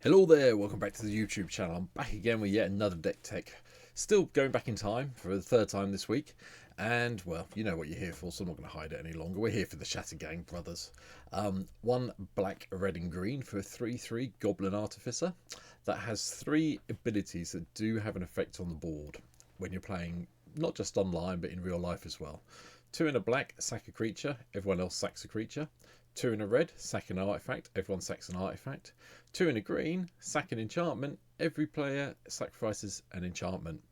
Hello there, welcome back to the YouTube channel. I'm back again with yet another deck tech. Still going back in time for the third time this week. And, well, you know what you're here for, so I'm not going to hide it any longer. We're here for the Shattergang Brothers. One black, red and green for a 3/3 Goblin Artificer. That has three abilities that do have an effect on the board when you're playing, not just online, but in real life as well. Two in a black, sack a creature, everyone else sacks a creature. Two in a red, sack an artifact, everyone sacks an artifact. Two in a green, sack an enchantment, every player sacrifices an enchantment.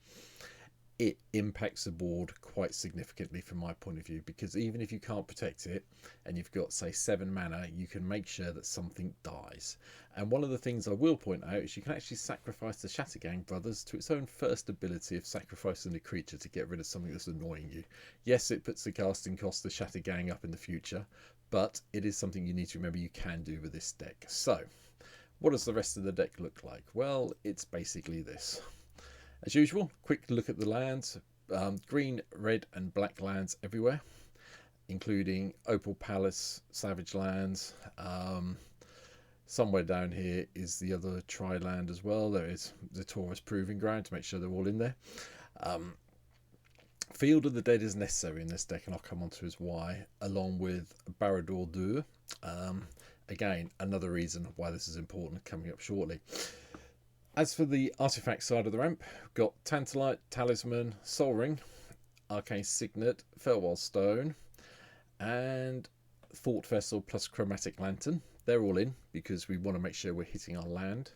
It impacts the board quite significantly from my point of view, because even if you can't protect it and you've got, say, 7 mana, you can make sure that something dies. And one of the things I will point out is you can actually sacrifice the Shattergang Brothers to its own first ability of sacrificing a creature to get rid of something that's annoying you. Yes, it puts the casting cost of Shattergang up in the future, but it is something you need to remember you can do with this deck. So, what does the rest of the deck look like? Well, it's basically this. As usual, quick look at the lands. Green, red and black lands everywhere, including Opal Palace, Savage Lands. Somewhere down here is the other tri-land as well. There is the Taurus Proving Ground to make sure they're all in there. Field of the Dead is necessary in this deck, and I'll come on to his why, along with Barad-dûr 2. Again, another reason why this is important coming up shortly. As for the artifact side of the ramp, we've got Tantalite, Talisman, Sol Ring, Arcane Signet, Farewell Stone, and Thought Vessel plus Chromatic Lantern. They're all in because we want to make sure we're hitting our land.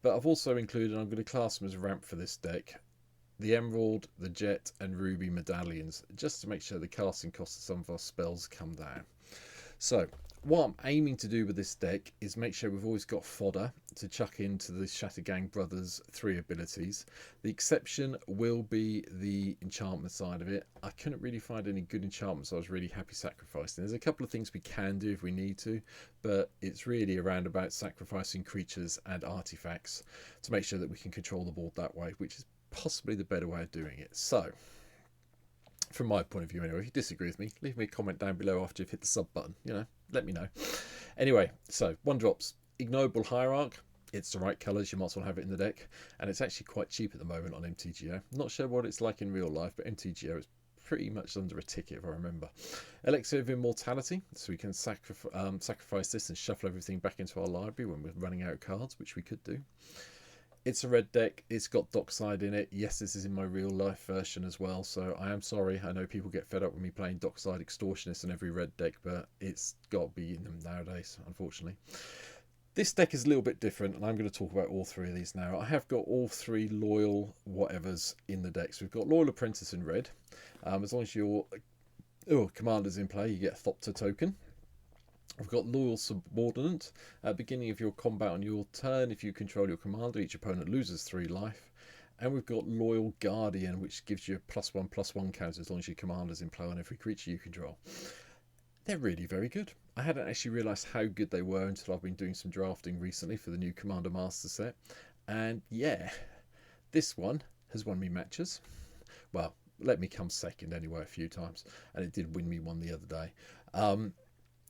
But I've also included, I'm going to class them as ramp for this deck, the Emerald, the Jet and Ruby medallions, just to make sure the casting cost of some of our spells come down. So, what I'm aiming to do with this deck is make sure we've always got fodder to chuck into the Shattergang Brothers 3 abilities. The exception will be the enchantment side of it. I couldn't really find any good enchantments, so I was really happy sacrificing. There's a couple of things we can do if we need to, but it's really around about sacrificing creatures and artifacts to make sure that we can control the board that way, which is possibly the better way of doing it. So, from my point of view anyway, if you disagree with me, leave me a comment down below after you've hit the sub button, let me know. Anyway, so 1-drops, Ignoble Hierarch. It's the right colours, you might as well have it in the deck, and it's actually quite cheap at the moment on MTGO. Not sure what it's like in real life, but MTGO is pretty much under a ticket if I remember. Elixir of Immortality, so we can sacrifice this and shuffle everything back into our library when we're running out of cards, which we could do. It's a red deck, it's got Dockside in it. Yes, this is in my real life version as well, so I am sorry. I know people get fed up with me playing Dockside Extortionist in every red deck, but it's got to be in them nowadays, unfortunately. This deck is a little bit different, and I'm going to talk about all 3 of these now. I have got all 3 loyal whatevers in the deck. So we've got Loyal Apprentice in red. As long as your commander's in play, you get a Thopter token. We've got Loyal Subordinate. At the beginning of your combat on your turn, if you control your commander, each opponent loses 3 life. And we've got Loyal Guardian, which gives you a +1/+1 counter as long as your commander's in play on every creature you control. They're really very good. I hadn't actually realised how good they were until I've been doing some drafting recently for the new Commander Master set. And yeah, this one has won me matches. Well, let me come second anyway a few times, and it did win me one the other day.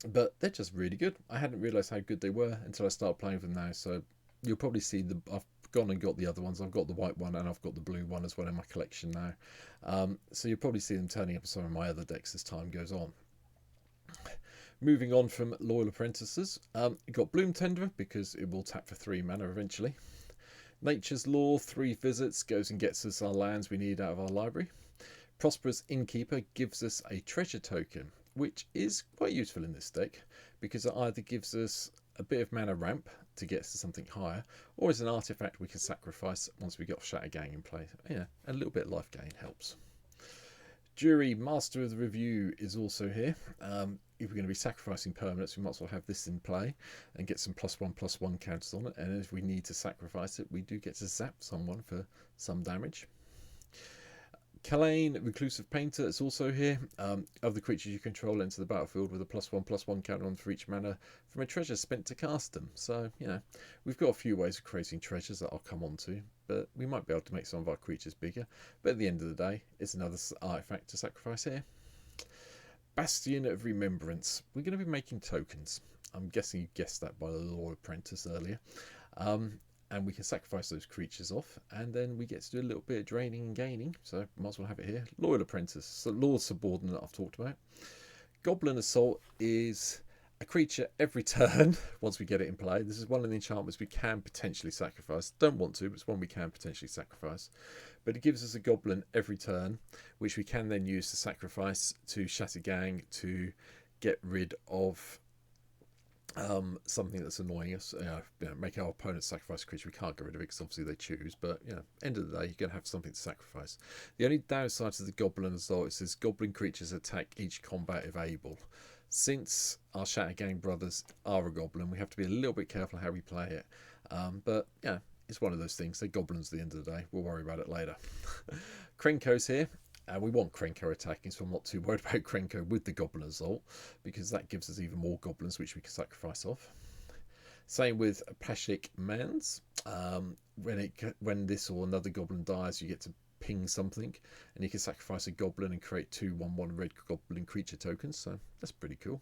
But they're just really good. I hadn't realised how good they were until I started playing with them now. So you'll probably see I've gone and got the other ones. I've got the white one and I've got the blue one as well in my collection now. So you'll probably see them turning up in some of my other decks as time goes on. Moving on from Loyal Apprentices, you've got Bloom Tenderer because it will tap for 3 mana eventually. Nature's Law, 3 visits, goes and gets us our lands we need out of our library. Prosperous Innkeeper gives us a treasure token, which is quite useful in this deck because it either gives us a bit of mana ramp to get us to something higher, or as an artifact we can sacrifice once we get Shattergang in play. Yeah, a little bit of life gain helps. Jury, Master of the Review, is also here. If we're going to be sacrificing permanents, we might as well have this in play and get some +1/+1 counters on it. And if we need to sacrifice it, we do get to zap someone for some damage. Kalain, Reclusive Painter, is also here. Of the creatures you control, enter the battlefield with a +1/+1 counter on for each mana from a treasure spent to cast them. So, we've got a few ways of creating treasures that I'll come on to, but we might be able to make some of our creatures bigger. But at the end of the day, it's another artifact to sacrifice here. Bastion of Remembrance. We're going to be making tokens. I'm guessing you guessed that by the Loyal Apprentice earlier. And we can sacrifice those creatures off, and then we get to do a little bit of draining and gaining, so might as well have it here. Loyal Apprentice, so Lord Subordinate I've talked about. Goblin Assault is a creature every turn once we get it in play. This is one of the enchantments we can potentially sacrifice. Don't want to, but it's one we can potentially sacrifice. But it gives us a goblin every turn, which we can then use to sacrifice to Shattergang to get rid of something that's annoying us. Make our opponent sacrifice a creature. We can't get rid of it because obviously they choose, but end of the day you're going to have something to sacrifice. The only downside to the goblin assault is this: goblin creatures attack each combat if able. Since our Shattergang brothers are a goblin, we have to be a little bit careful how we play it, but yeah, it's one of those things. They're goblins at the end of the day. We'll worry about it later. Krenko's here. We want Krenko attacking, so I'm not too worried about Krenko with the Goblin Assault, because that gives us even more goblins which we can sacrifice off. Same with Pashik Mans. When this or another goblin dies, you get to ping something, and you can sacrifice a goblin and create 2/1/1 red goblin creature tokens, so that's pretty cool.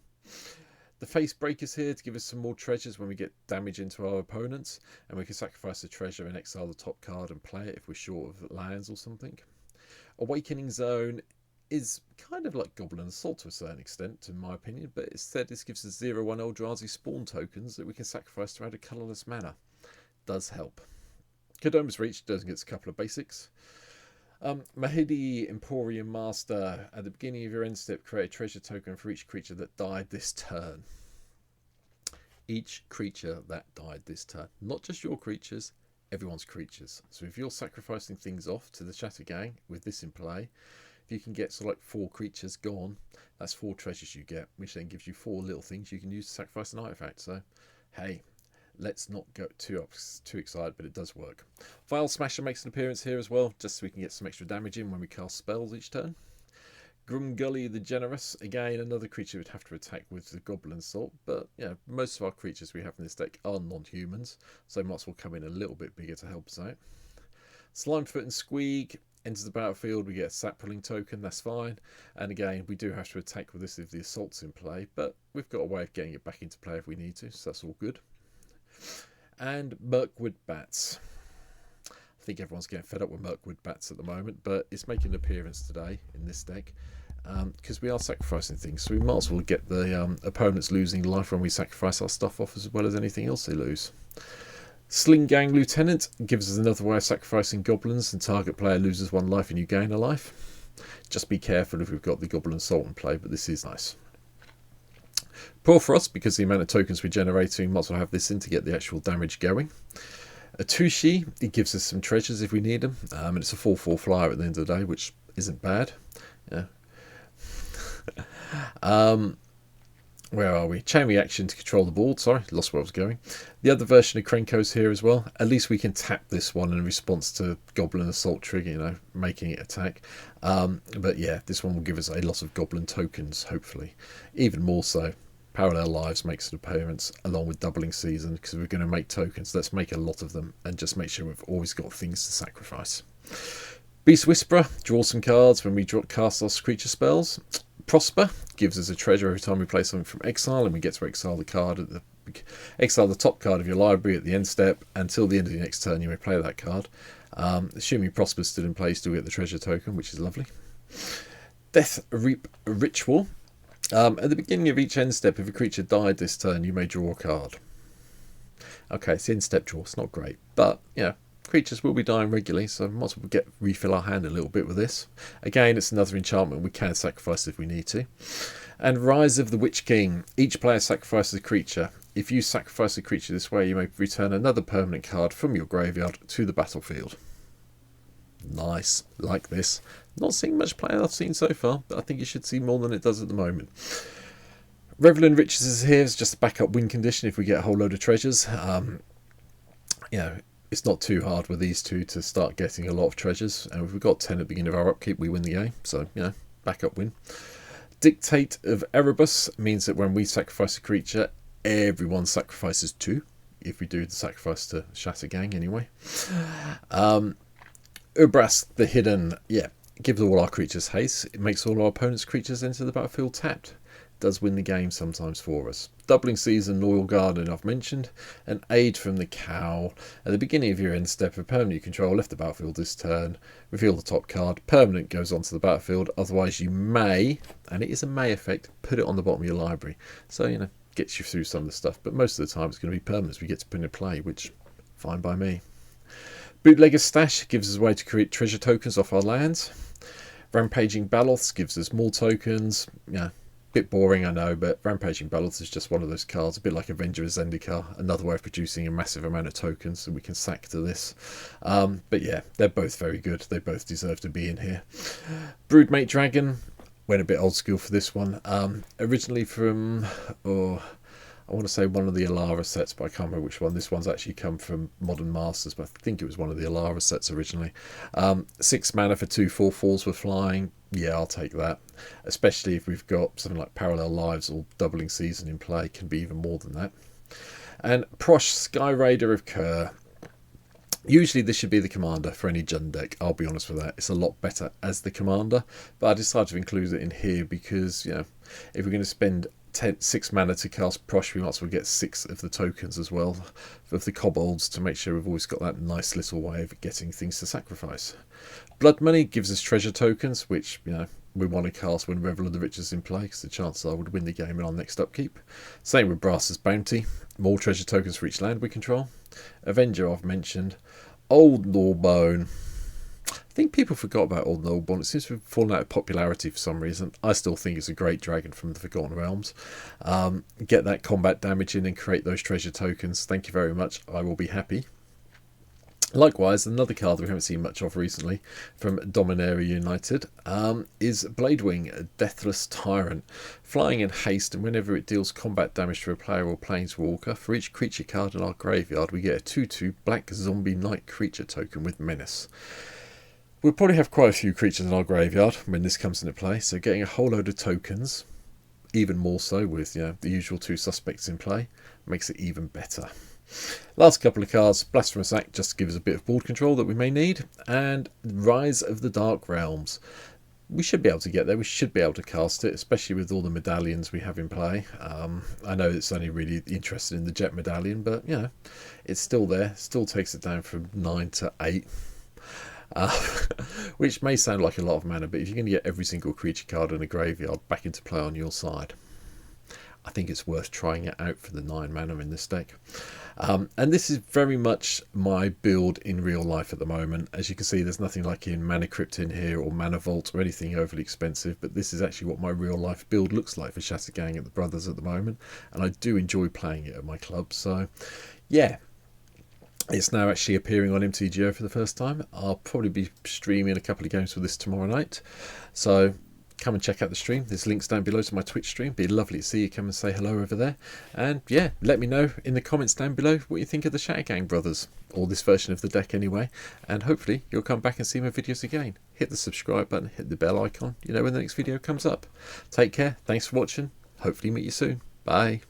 The Face Breaker's here to give us some more treasures when we get damage into our opponents, and we can sacrifice a treasure and exile the top card and play it if we're short of lands or something. Awakening Zone is kind of like Goblin Assault to a certain extent, in my opinion, but instead this gives us 0/1 Eldrazi spawn tokens that we can sacrifice to add a colourless mana. Does help. Kodoma's Reach does get a couple of basics. Mahidi Emporium Master. At the beginning of your end step, create a treasure token for each creature that died this turn. Each creature that died this turn. Not just your creatures, everyone's creatures. So if you're sacrificing things off to the Shattergang with this in play, if you can get sort of like 4 creatures gone, that's 4 treasures you get, which then gives you 4 little things you can use to sacrifice an artifact. So hey, let's not go too excited, but it does work. File Smasher makes an appearance here as well, just so we can get some extra damage in when we cast spells each turn. Grumgully the Generous, again another creature would have to attack with the Goblin Assault, but most of our creatures we have in this deck are non-humans, so might as well come in a little bit bigger to help us out. Slimefoot and Squeak enters the battlefield, we get a Sapling token, that's fine, and again we do have to attack with this if the assault's in play, but we've got a way of getting it back into play if we need to, so that's all good. And Mirkwood Bats. I think everyone's getting fed up with Mirkwood Bats at the moment, but it's making an appearance today in this deck because we are sacrificing things, so we might as well get the opponents losing life when we sacrifice our stuff off as well as anything else they lose. Sling Gang Lieutenant gives us another way of sacrificing goblins, and target player loses 1 life and you gain a life. Just be careful if we've got the Goblin Assault in play, but this is nice. Poor for us, because the amount of tokens we're generating, might as well have this in to get the actual damage going. A Tushi, it gives us some treasures if we need them, and it's a 4/4 flyer at the end of the day, which isn't bad. Where are we? Chain reaction to control the board. Sorry, lost where I was going. The other version of Krenko's here as well. At least we can tap this one in response to Goblin Assault trigger, making it attack. But yeah, this one will give us a lot of Goblin tokens, hopefully. Even more so. Parallel Lives makes an appearance along with Doubling Season, because we're going to make tokens. Let's make a lot of them and just make sure we've always got things to sacrifice. Beast Whisperer, draw some cards when we cast our creature spells. Prosper gives us a treasure every time we play something from exile, and we get to exile the top card of your library at the end step. Until the end of the next turn you may play that card. Assuming Prosper's still in place, still get the treasure token, which is lovely. Death Reap Ritual. At the beginning of each end step, if a creature died this turn, you may draw a card. Okay, it's end step draw, it's not great, but creatures will be dying regularly, so might as well refill our hand a little bit with this. Again, it's another enchantment we can sacrifice if we need to. And Rise of the Witch King. Each player sacrifices a creature. If you sacrifice a creature this way, you may return another permanent card from your graveyard to the battlefield. Nice, like this. Not seeing much play I've seen so far, but I think you should see more than it does at the moment. Reveling Riches is here as just a backup win condition if we get a whole load of treasures. It's not too hard with these two to start getting a lot of treasures, and if we've got 10 at the beginning of our upkeep, we win the game, so backup win. Dictate of Erebus means that when we sacrifice a creature, everyone sacrifices 2, if we do the sacrifice to Shattergang anyway. Ubras the Hidden, gives all our creatures haste. It makes all our opponents' creatures enter the battlefield tapped. does win the game sometimes for us. Doubling Season, Loyal Guardian I've mentioned, and Aid from the Cowl. At the beginning of your end step, a permanent you control left the battlefield this turn, reveal the top card, permanent goes onto the battlefield, otherwise you may, and it is a may effect, put it on the bottom of your library. So, you know, gets you through some of the stuff, but most of the time it's going to be permanents we get to put into play, which, fine by me. Bootlegger's Stash gives us a way to create treasure tokens off our lands. Rampaging Baloths gives us more tokens. Yeah, bit boring, I know, but Rampaging Baloths is just one of those cards, a bit like Avenger of Zendikar, another way of producing a massive amount of tokens that we can sack to this. But yeah, they're both very good. They both deserve to be in here. Broodmate Dragon went a bit old school for this one. Originally from, I want to say one of the Alara sets, but I can't remember which one. This one's actually come from Modern Masters, but I think it was one of the Alara sets originally. 6 mana for 2 4/4s with flying. Yeah, I'll take that. Especially if we've got something like Parallel Lives or Doubling Season in play. Can be even more than that. And Prosh, Sky Raider of Kerr. Usually this should be the commander for any Jund deck, I'll be honest with that. It's a lot better as the commander, but I decided to include it in here because, you know, if we're going to spend 6 mana to cast Prosh, we might as well get 6 of the tokens as well of the kobolds to make sure we've always got that nice little way of getting things to sacrifice. Blood Money gives us treasure tokens, which, you know, we want to cast when Revel of the Rich is in play, because the chances are would win the game in our next upkeep. Same with Brass's Bounty, more treasure tokens for each land we control. Avenger I've mentioned. Old Gnawbone. I think people forgot about Old Gnawbone. It seems to have fallen out of popularity for some reason. I still think it's a great dragon from the Forgotten Realms. Get that combat damage in and create those treasure tokens. Thank you very much. I will be happy. Likewise, another card that we haven't seen much of recently from Dominaria United is Bladewing, Deathless Tyrant. Flying in haste, and whenever it deals combat damage to a player or planeswalker, for each creature card in our graveyard, we get a 2/2 Black Zombie Knight creature token with Menace. We'll probably have quite a few creatures in our graveyard when this comes into play, so getting a whole load of tokens, even more so with, you know, the usual 2 suspects in play, makes it even better. Last couple of cards, Blasphemous Act just to give us a bit of board control that we may need, and Rise of the Dark Realms. We should be able to get there, we should be able to cast it, especially with all the medallions we have in play. I know it's only really interested in the Jet Medallion, but, you know, it's still there, still takes it down from 9 to 8. Which may sound like a lot of mana, but if you're going to get every single creature card in a graveyard back into play on your side, I think it's worth trying it out for the 9 mana in this deck. And this is very much my build in real life at the moment. As you can see, there's nothing like in Mana Crypt in here or Mana Vault or anything overly expensive, but this is actually what my real life build looks like for Shattergang at the Brothers at the moment, and I do enjoy playing it at my club. So yeah, it's now actually appearing on MTGO for the first time. I'll probably be streaming a couple of games with this tomorrow night, so come and check out the stream. There's links down below to my Twitch stream. Be lovely to see you. Come and say hello over there, and yeah, let me know in the comments down below what you think of the Shattergang Brothers, or this version of the deck anyway, and hopefully you'll come back and see my videos again. Hit the subscribe button, hit the bell icon, you know when the next video comes up. Take care, thanks for watching, hopefully meet you soon, bye.